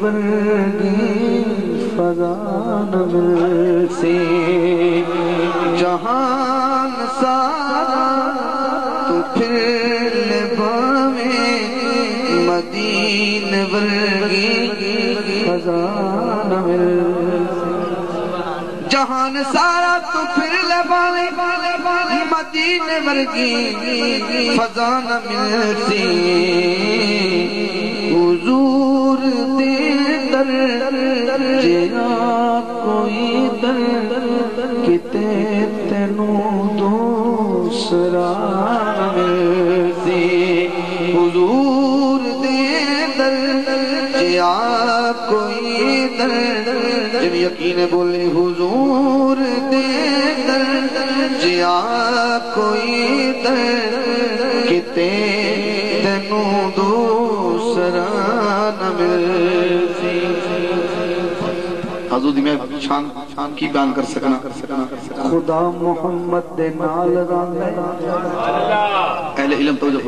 ورگی فضا نہ ملسی جہان سارا تو پھر لے باویں مدینے ورگی فضا نہ ملسی جہان سارا تو پھر لے باویں مدینے ورگی فضا نہ ملسی حضور دے در جیا کوئی در کتے تینوں دوسرا نہ ملسی حضور دے در جیا کوئی در جن یقین بولے حضور دے در جیا کوئی در کتے تینوں دوسرا نہ ملسی حضور دی میں شان کی بیان کر سکنا خدا محمد دے نال رانگے اہل علم توجہ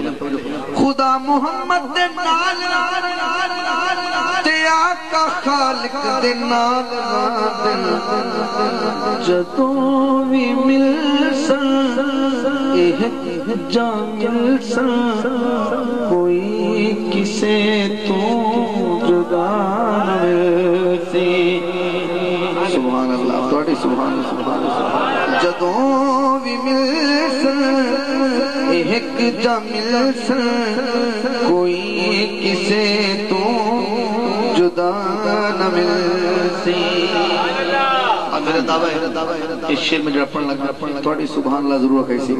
خدا محمد دے نال تے آقا خالق دے نال جدوں بھی مل سن ایک جا مل سن کوئی کسے تو جدا نہ ملسی سبحان اللہ توڑی سبحان اللہ جدوں بھی مل سن ایک جا مل سن کوئی کسے تو جدا نہ ملسی میرا دعویٰ ہے اس شیر میں جڑا پڑھنا لگا توڑی سبحان اللہ ضرور کیسی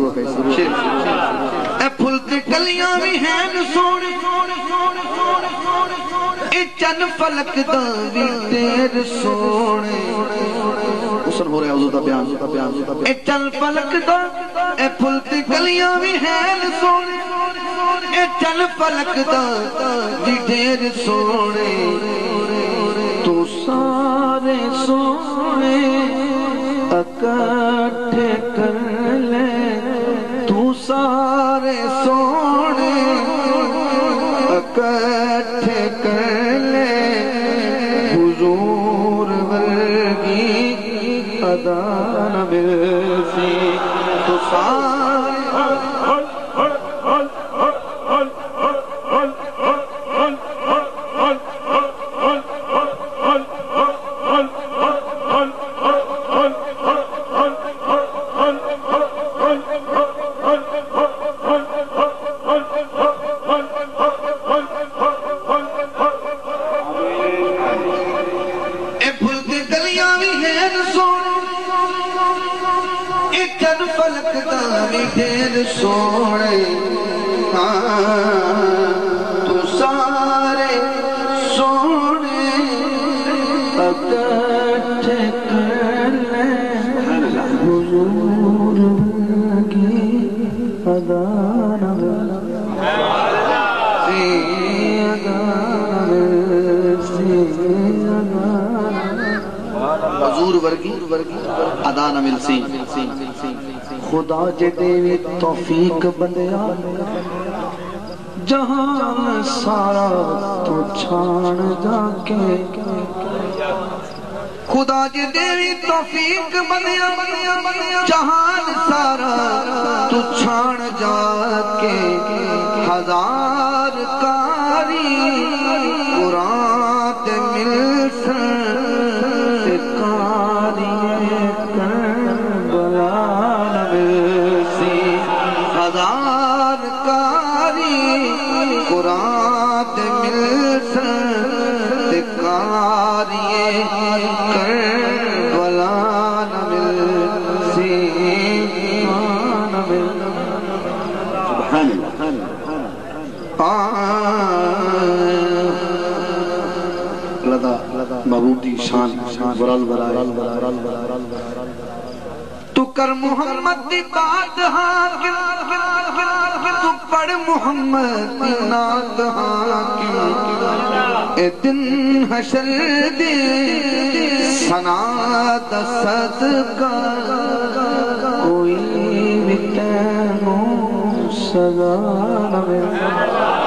شیر اے پھل تے کلیاں بھی ہیں سونے اے چن فلک دا بھی تیر سونے حسن ہو رہا ہے حضور دا بیان اے چن فلک دا اے پھل تے کلیاں بھی ہیں سونے اے چن فلک دا بھی تیر سونے تو سارے سونے اکٹھے کر لے تو سارے سونے اکٹھے کر لے حضور ورگی ادا نہ ملسی تو سارے سونے تو سارے سونے اکٹھے کر لے حضور کی ادا نہ حضور ورگی ادا نہ ملسی خدا جے دیوی توفیق بندیا جہان سارا تو چھان جا کے خدا جے دیوی توفیق بندیا جہان سارا تو چھان جا کے ہزار کاری قرآن تے مل سن کاری قرآن مل سن کاریے کربلا نہ ملسی سبحان اللہ محبوب دی شان برال تو کر محمد دی بات تو پڑھ محمد دی نات اے دن حشر دی سنا دا صدقہ کوئی بھی تینوں سزا نہ ملے